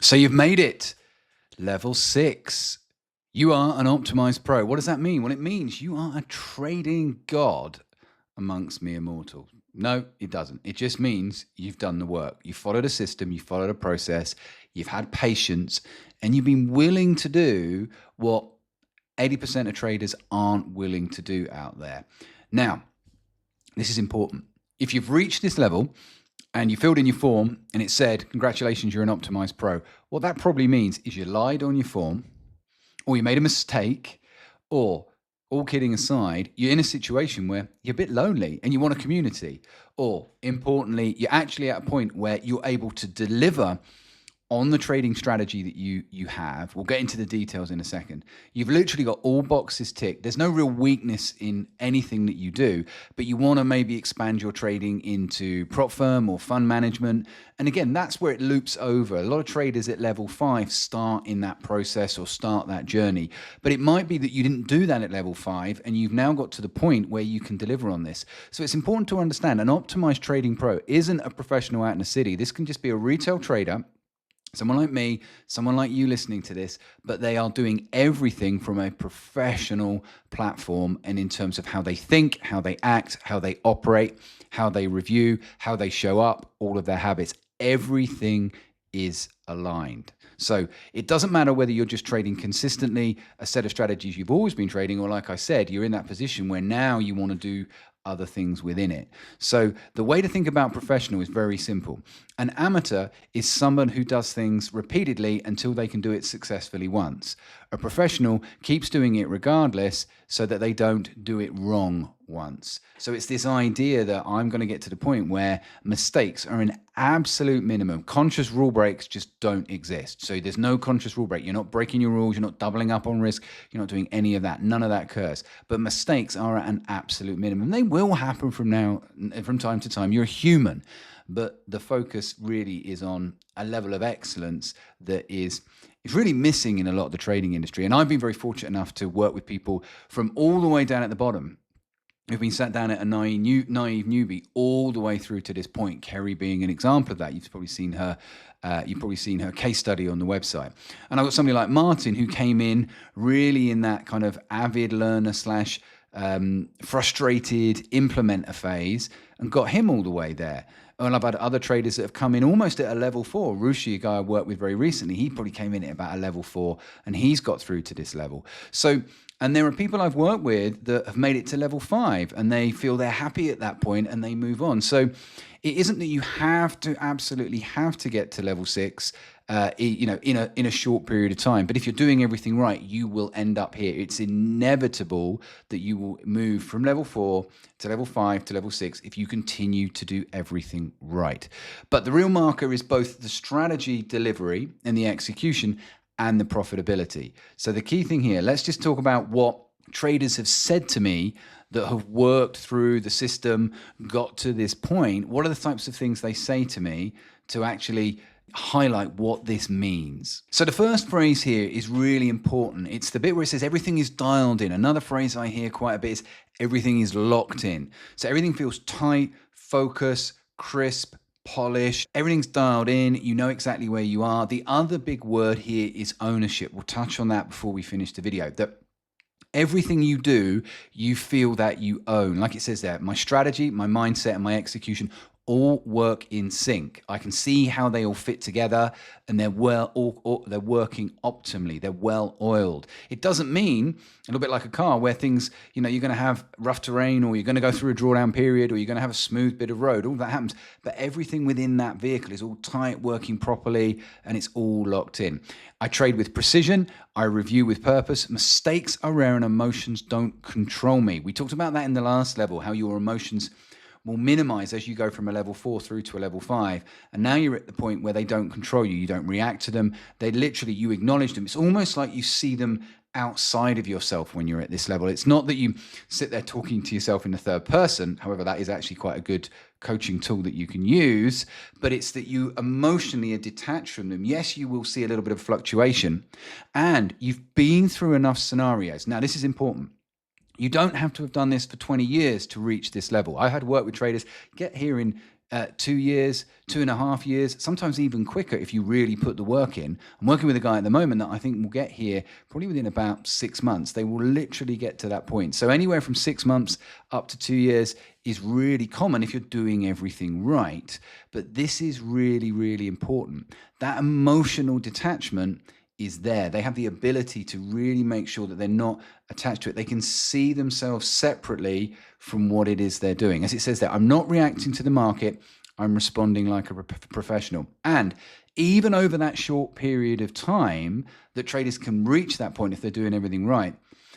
So you've made it. Level 6. You are an optimized pro. What does that mean? Well, it means you are a trading god amongst mere mortals. No, it doesn't. It just means you've done the work. You followed a system, you followed a process, you've had patience, and you've been willing to do what 80% of traders aren't willing to do out there. Now, this is important. If you've reached this level and you filled in your form and it said, congratulations, you're an optimized pro, what that probably means is you lied on your form, or you made a mistake, or, all kidding aside, you're in a situation where you're a bit lonely and you want a community, or importantly, you're actually at a point where you're able to deliver on the trading strategy that you have. We'll get into the details in a second. You've literally got all boxes ticked. There's no real weakness in anything that you do, but you want to maybe expand your trading into prop firm or fund management. And again, that's where it loops over. A lot of traders at level 5 start in that process or start that journey. But it might be that you didn't do that at level 5 and you've now got to the point where you can deliver on this. So it's important to understand an optimized trading pro isn't a professional out in the city. This can just be a retail trader, someone like me, someone like you listening to this, but they are doing everything from a professional platform, and in terms of how they think, how they act, how they operate, how they review, how they show up, all of their habits, everything is aligned. So it doesn't matter whether you're just trading consistently a set of strategies you've always been trading, or like I said, you're in that position where now you want to do other things within it. So the way to think about professional is very simple. An amateur is someone who does things repeatedly until they can do it successfully once. A professional keeps doing it regardless so that they don't do it wrong once. So it's this idea that I'm going to get to the point where mistakes are an absolute minimum. Conscious rule breaks just don't exist. So there's no conscious rule break. You're not breaking your rules. You're not doubling up on risk. You're not doing any of that. None of that occurs. But mistakes are at an absolute minimum. They will happen from time to time. You're a human. But the focus really is on a level of excellence that is really missing in a lot of the trading industry. And I've been very fortunate enough to work with people from all the way down at the bottom who've been sat down at a naive newbie all the way through to this point. Kerry being an example of that. You've probably seen her case study on the website. And I've got somebody like Martin who came in really in that kind of avid learner slash frustrated implementer phase and got him all the way there. And I've had other traders that have come in almost at a level 4. Rushi, a guy I worked with very recently, he probably came in at about a level 4 and he's got through to this level. So, and there are people I've worked with that have made it to level 5 and they feel they're happy at that point and they move on. So it isn't that you absolutely have to get to level 6 in a short period of time. But if you're doing everything right, you will end up here. It's inevitable that you will move from level 4 to level 5 to level 6 if you continue to do everything right. But the real marker is both the strategy delivery and the execution and the profitability. So the key thing here, let's just talk about what traders have said to me that have worked through the system, got to this point. What are the types of things they say to me to actually highlight what this means? So the first phrase here is really important. It's the bit where it says everything is dialed in. Another phrase I hear quite a bit is everything is locked in. So everything feels tight, focused, crisp, polished. Everything's dialed in. You know exactly where you are. The other big word here is ownership. We'll touch on that before we finish the video. That everything you do, you feel that you own. Like it says there, my strategy, my mindset, and my execution all work in sync. I can see how they all fit together, and they're they're working optimally. They're well oiled. It doesn't mean a little bit like a car where things, you're going to have rough terrain, or you're going to go through a drawdown period, or you're going to have a smooth bit of road. All that happens, but everything within that vehicle is all tight, working properly, and it's all locked in. I trade with precision. I review with purpose. Mistakes are rare, and emotions don't control me. We talked about that in the last level, how your emotions will minimize as you go from a level 4 through to a level 5. And now you're at the point where they don't control you. You don't react to them. You acknowledge them. It's almost like you see them outside of yourself when you're at this level. It's not that you sit there talking to yourself in the third person. However, that is actually quite a good coaching tool that you can use, but it's that you emotionally are detached from them. Yes, you will see a little bit of fluctuation, and you've been through enough scenarios. Now, this is important. You don't have to have done this for 20 years to reach this level. I had worked with traders get here in 2 years, 2.5 years, sometimes even quicker if you really put the work in. I'm working with a guy at the moment that I think will get here probably within about 6 months. They will literally get to that point. So anywhere from 6 months up to 2 years is really common if you're doing everything right. But this is really, really important. That emotional detachment is there. They have the ability to really make sure that they're not attached to it. They can see themselves separately from what it is they're doing. As it says there, I'm not reacting to the market, I'm responding like a professional. And even over that short period of time that traders can reach that point if they're doing everything right,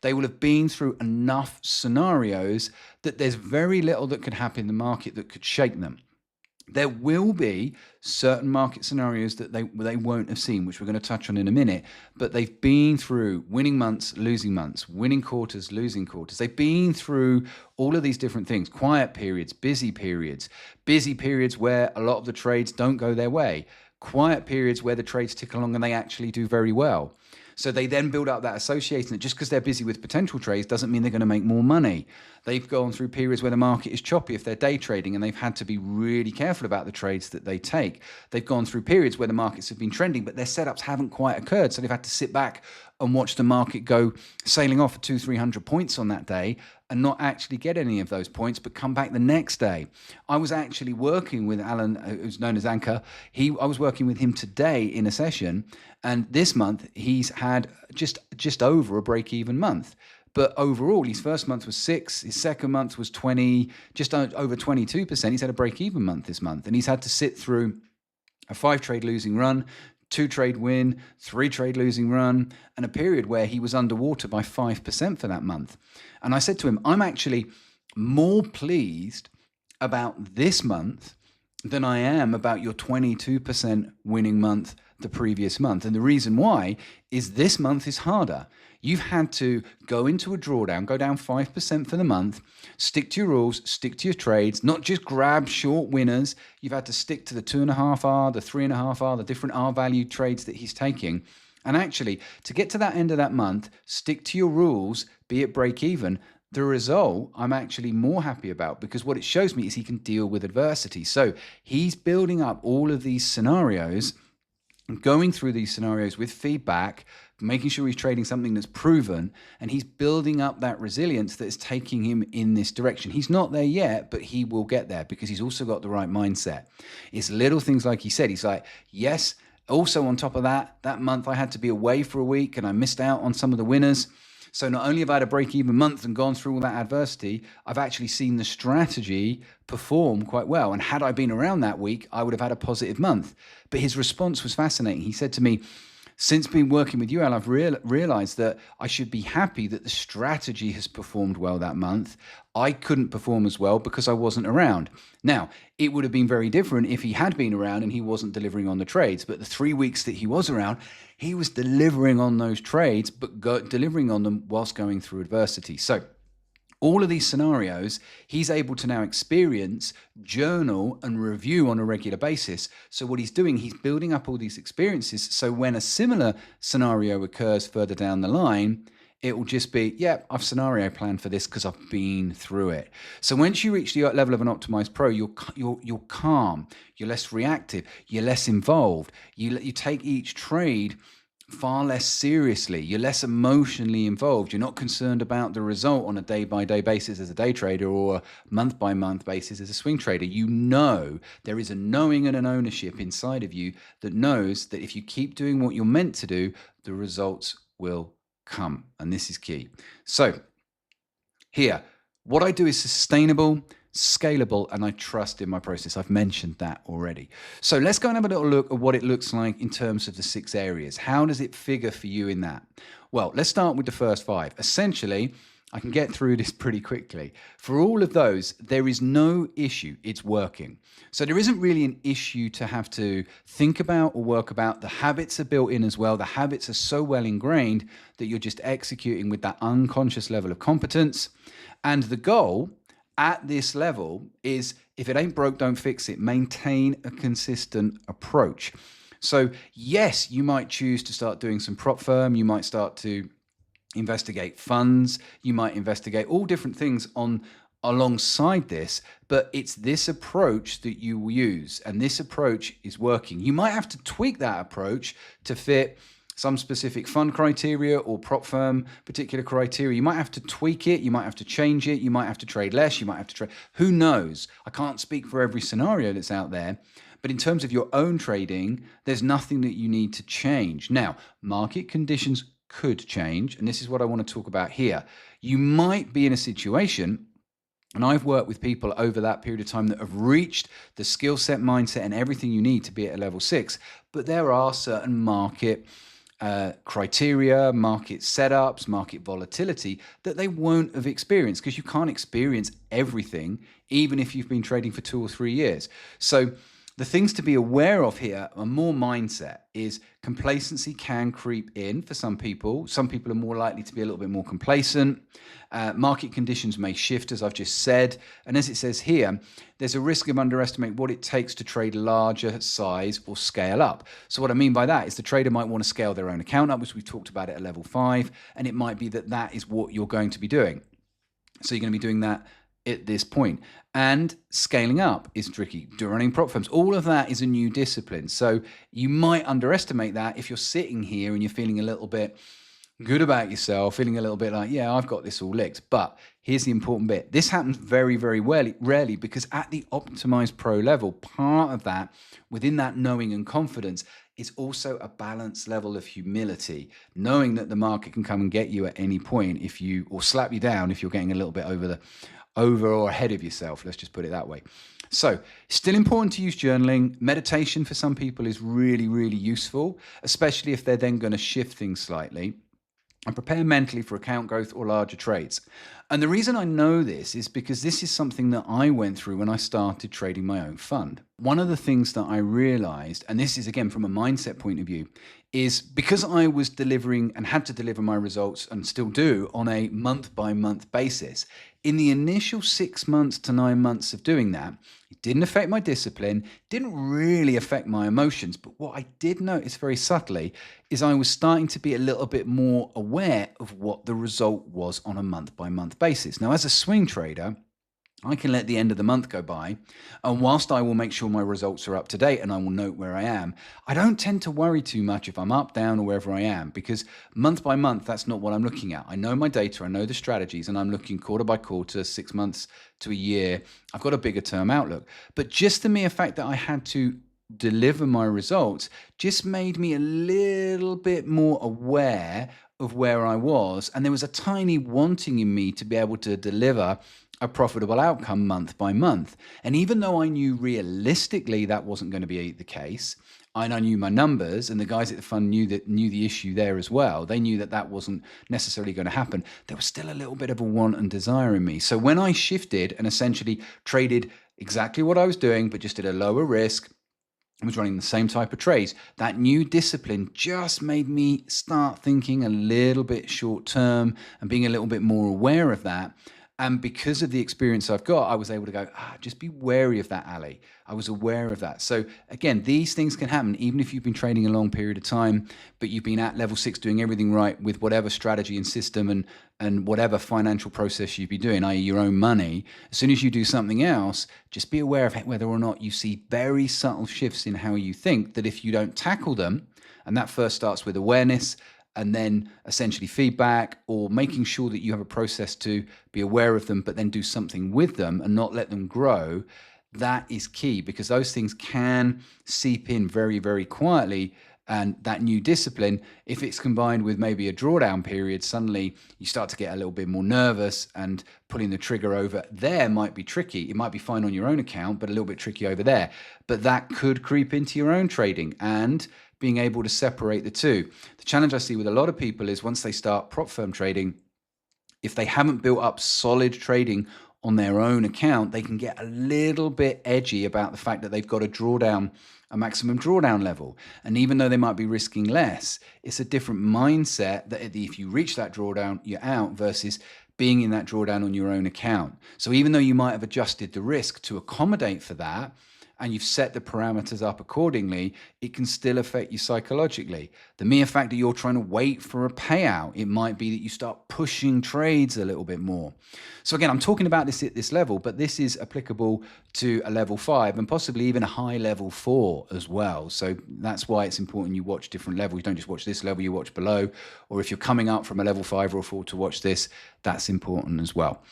they will have been through enough scenarios that there's very little that could happen in the market that could shake them. There will be certain market scenarios that they won't have seen, which we're going to touch on in a minute, but they've been through winning months, losing months, winning quarters, losing quarters. They've been through all of these different things, quiet periods where a lot of the trades don't go their way, quiet periods where the trades tick along and they actually do very well. So they then build up that association that just because they're busy with potential trades doesn't mean they're going to make more money. They've gone through periods where the market is choppy if they're day trading, and they've had to be really careful about the trades that they take. They've gone through periods where the markets have been trending, but their setups haven't quite occurred. So they've had to sit back and watch the market go sailing off at 200-300 points on that day and not actually get any of those points, but come back the next day. I was actually working with Alan, who's known as Anchor. I was working with him today in a session, and this month he's had just over a break-even month. But overall, his first month was 6, his second month was 20, just over 22%. He's had a break-even month this month, and he's had to sit through a 5-trade losing run, 2-trade win, 3-trade losing run, and a period where he was underwater by 5% for that month. And I said to him, I'm actually more pleased about this month than I am about your 22% winning month the previous month. And the reason why is this month is harder. You've had to go into a drawdown, go down 5% for the month, stick to your rules, stick to your trades, not just grab short winners. You've had to stick to the 2.5R, the 3.5R, the different R value trades that he's taking. And actually, to get to that end of that month, stick to your rules, be it break even. The result I'm actually more happy about, because what it shows me is he can deal with adversity. So he's building up all of these scenarios, going through these scenarios with feedback, making sure he's trading something that's proven, and he's building up that resilience that is taking him in this direction. He's not there yet, but he will get there because he's also got the right mindset. It's little things like he said. He's like, yes, also on top of that month I had to be away for a week and I missed out on some of the winners. So not only have I had a break-even month and gone through all that adversity, I've actually seen the strategy perform quite well. And had I been around that week, I would have had a positive month. But his response was fascinating. He said to me, since being working with you, Al, I've realized that I should be happy that the strategy has performed well that month. I couldn't perform as well because I wasn't around. Now, it would have been very different if he had been around and he wasn't delivering on the trades. But the 3 weeks that he was around, he was delivering on those trades, but delivering on them whilst going through adversity. So all of these scenarios, he's able to now experience, journal, and review on a regular basis. So what he's doing, he's building up all these experiences. So when a similar scenario occurs further down the line, it will just be, yeah, I've scenario planned for this because I've been through it. So once you reach the level of an optimized pro, you're calm, you're less reactive, you're less involved. You take each trade far less seriously. You're less emotionally involved. You're not concerned about the result on a day-by-day basis as a day trader or a month-by-month basis as a swing trader. You know there is a knowing and an ownership inside of you that knows that if you keep doing what you're meant to do, the results will come. And this is key. So here, what I do is sustainable, scalable, and I trust in my process. I've mentioned that already. So let's go and have a little look at what it looks like in terms of the 6 areas. How does it figure for you in that? Well, let's start with the first 5. Essentially, I can get through this pretty quickly. For all of those, there is no issue. It's working. So there isn't really an issue to have to think about or work about. The habits are built in as well. The habits are so well ingrained that you're just executing with that unconscious level of competence. And the goal at this level is, if it ain't broke, don't fix it. Maintain a consistent approach. So yes, you might choose to start doing some prop firm. You might start to investigate funds. You might investigate all different things on alongside this, but it's this approach that you will use, and this approach is working. You might have to tweak that approach to fit some specific fund criteria or prop firm particular criteria. You might have to tweak it, you might have to change it, you might have to trade less, you might have to trade, who knows? I can't speak for every scenario that's out there, but in terms of your own trading, there's nothing that you need to change. Now, market conditions could change, and this is what I want to talk about here. You might be in a situation, and I've worked with people over that period of time that have reached the skill set, mindset, and everything you need to be at a level 6. But there are certain market criteria, market setups, market volatility that they won't have experienced, because you can't experience everything, even if you've been trading for 2 or 3 years. So the things to be aware of here are more mindset. Is complacency can creep in for some people. Some people are more likely to be a little bit more complacent. Market conditions may shift, as I've just said. And as it says here, there's a risk of underestimating what it takes to trade larger size or scale up. So what I mean by that is the trader might want to scale their own account up, as we've talked about it at level 5. And it might be that that is what you're going to be doing. So you're going to be doing that at this point. And scaling up is tricky. Running prop firms, all of that is a new discipline. So you might underestimate that if you're sitting here and you're feeling a little bit good about yourself, feeling a little bit like, yeah, I've got this all licked. But here's the important bit. This happens very, very rarely, because at the optimized pro level, part of that, within that knowing and confidence, is also a balanced level of humility, knowing that the market can come and get you at any point or slap you down if you're getting a little bit over or ahead of yourself. Let's just put it that way. So still important to use journaling. Meditation for some people is really, really useful, especially if they're then going to shift things slightly and prepare mentally for account growth or larger trades. And the reason I know this is because this is something that I went through when I started trading my own fund. One of the things that I realized, and this is again from a mindset point of view, is because I was delivering and had to deliver my results, and still do, on a month-by-month basis. In the initial 6 months to 9 months of doing that, it didn't affect my discipline, didn't really affect my emotions. But what I did notice very subtly is I was starting to be a little bit more aware of what the result was on a month-by-month basis. Now, as a swing trader, I can let the end of the month go by, and whilst I will make sure my results are up to date and I will note where I am, I don't tend to worry too much if I'm up, down, or wherever I am, because month by month, that's not what I'm looking at. I know my data, I know the strategies, and I'm looking quarter by quarter, 6 months to a year. I've got a bigger term outlook. But just the mere fact that I had to deliver my results just made me a little bit more aware of where I was, and there was a tiny wanting in me to be able to deliver a profitable outcome month by month. And even though I knew realistically that wasn't going to be the case, and I knew my numbers, and the guys at the fund knew the issue there as well. They knew that wasn't necessarily going to happen. There was still a little bit of a want and desire in me. So when I shifted and essentially traded exactly what I was doing, but just at a lower risk, was running the same type of trades, that new discipline just made me start thinking a little bit short term and being a little bit more aware of that. And because of the experience I've got, I was able to go, just be wary of that, Ali. I was aware of that. So again, these things can happen even if you've been trading a long period of time, but you've been at level 6 doing everything right with whatever strategy and system and whatever financial process you've been doing, i.e. your own money. As soon as you do something else, just be aware of whether or not you see very subtle shifts in how you think, that if you don't tackle them, and that first starts with awareness, and then essentially feedback, or making sure that you have a process to be aware of them, but then do something with them and not let them grow. That is key, because those things can seep in very, very quietly. And that new discipline, if it's combined with maybe a drawdown period, suddenly you start to get a little bit more nervous, and pulling the trigger over there might be tricky. It might be fine on your own account, but a little bit tricky over there. But that could creep into your own trading, and being able to separate the two. The challenge I see with a lot of people is once they start prop firm trading, if they haven't built up solid trading on their own account, they can get a little bit edgy about the fact that they've got a maximum drawdown level. And even though they might be risking less, it's a different mindset that if you reach that drawdown, you're out, versus being in that drawdown on your own account. So even though you might have adjusted the risk to accommodate for that, and you've set the parameters up accordingly, it can still affect you psychologically. The mere fact that you're trying to wait for a payout, it might be that you start pushing trades a little bit more. So again, I'm talking about this at this level, but this is applicable to a level 5 and possibly even a high level 4 as well. So that's why it's important you watch different levels. You don't just watch this level, you watch below. Or if you're coming up from a level 5 or a 4 to watch this, that's important as well.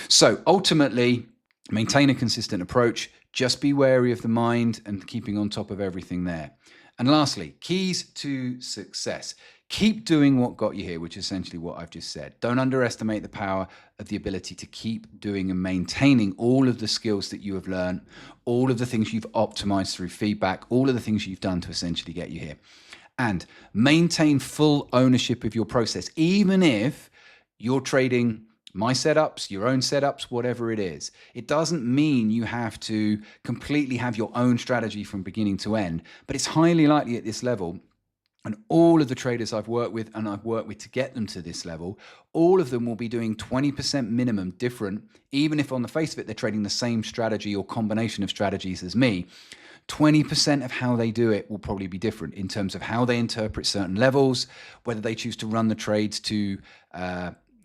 So ultimately, maintain a consistent approach. Just be wary of the mind and keeping on top of everything there. And lastly, keys to success. Keep doing what got you here, which is essentially what I've just said. Don't underestimate the power of the ability to keep doing and maintaining all of the skills that you have learned, all of the things you've optimized through feedback, all of the things you've done to essentially get you here. And maintain full ownership of your process, even if you're trading my setups, your own setups, whatever it is. It doesn't mean you have to completely have your own strategy from beginning to end, but it's highly likely at this level, and all of the traders I've worked with and I've worked with to get them to this level, all of them will be doing 20% minimum different, even if on the face of it, they're trading the same strategy or combination of strategies as me. 20% of how they do it will probably be different in terms of how they interpret certain levels, whether they choose to run the trades to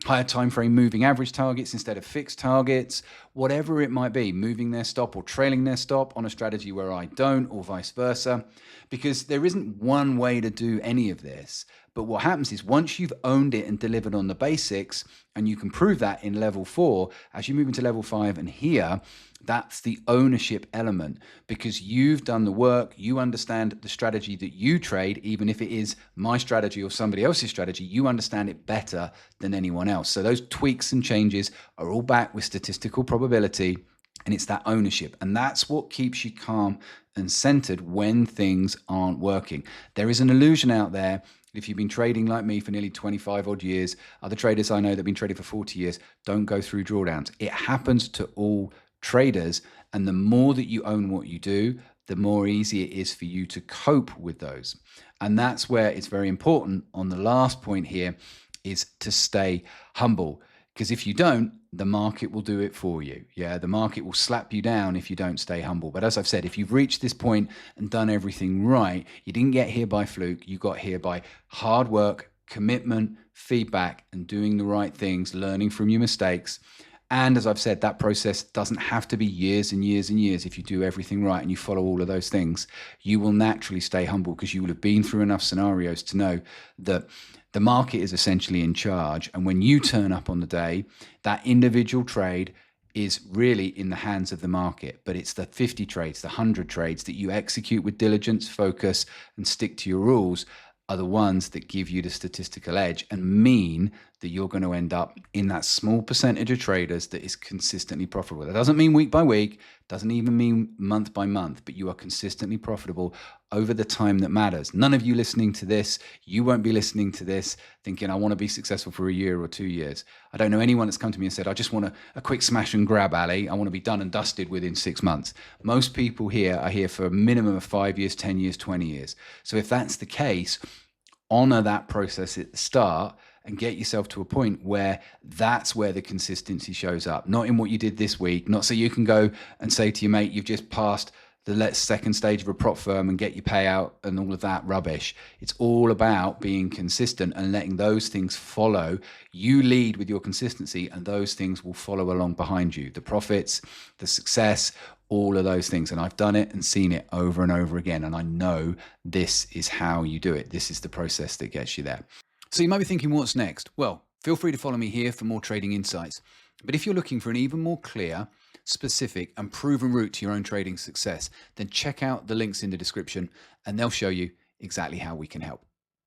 higher time frame moving average targets instead of fixed targets, whatever it might be, moving their stop or trailing their stop on a strategy where I don't, or vice versa, because there isn't one way to do any of this. But what happens is once you've owned it and delivered on the basics, and you can prove that in level 4, as you move into level 5 and here, that's the ownership element, because you've done the work, you understand the strategy that you trade, even if it is my strategy or somebody else's strategy, you understand it better than anyone else. So those tweaks and changes are all backed with statistical probability, and it's that ownership. And that's what keeps you calm and centered when things aren't working. There is an illusion out there. If you've been trading like me for nearly 25 odd years, other traders I know that have been trading for 40 years don't go through drawdowns. It happens to all traders, and the more that you own what you do, the more easy it is for you to cope with those. And that's where it's very important on the last point here is to stay humble, because if you don't, the market will do it for you. Yeah, the market will slap you down if you don't stay humble. But as I've said, if you've reached this point and done everything right, you didn't get here by fluke. You got here by hard work, commitment, feedback, and doing the right things, learning from your mistakes. And as I've said, that process doesn't have to be years and years and years. If you do everything right and you follow all of those things, you will naturally stay humble, because you will have been through enough scenarios to know that the market is essentially in charge. And when you turn up on the day, that individual trade is really in the hands of the market. But it's the 50 trades, the 100 trades that you execute with diligence, focus, and stick to your rules are the ones that give you the statistical edge and mean that you're going to end up in that small percentage of traders that is consistently profitable. That doesn't mean week by week, doesn't even mean month by month, but you are consistently profitable over the time that matters. None of you listening to this, you won't be listening to this thinking, I want to be successful for a year or 2 years. I don't know anyone that's come to me and said, I just want a quick smash and grab, Ali. I want to be done and dusted within 6 months. Most people here are here for a minimum of 5 years, 10 years, 20 years. So if that's the case, honor that process at the start and get yourself to a point where that's where the consistency shows up, not in what you did this week, not so you can go and say to your mate, you've just passed the second stage of a prop firm and get your payout and all of that rubbish. It's all about being consistent and letting those things follow. You lead with your consistency and those things will follow along behind you. The profits, the success, all of those things. And I've done it and seen it over and over again. And I know this is how you do it. This is the process that gets you there. So you might be thinking, what's next? Well, feel free to follow me here for more trading insights. But if you're looking for an even more clear, specific and proven route to your own trading success, then check out the links in the description and they'll show you exactly how we can help.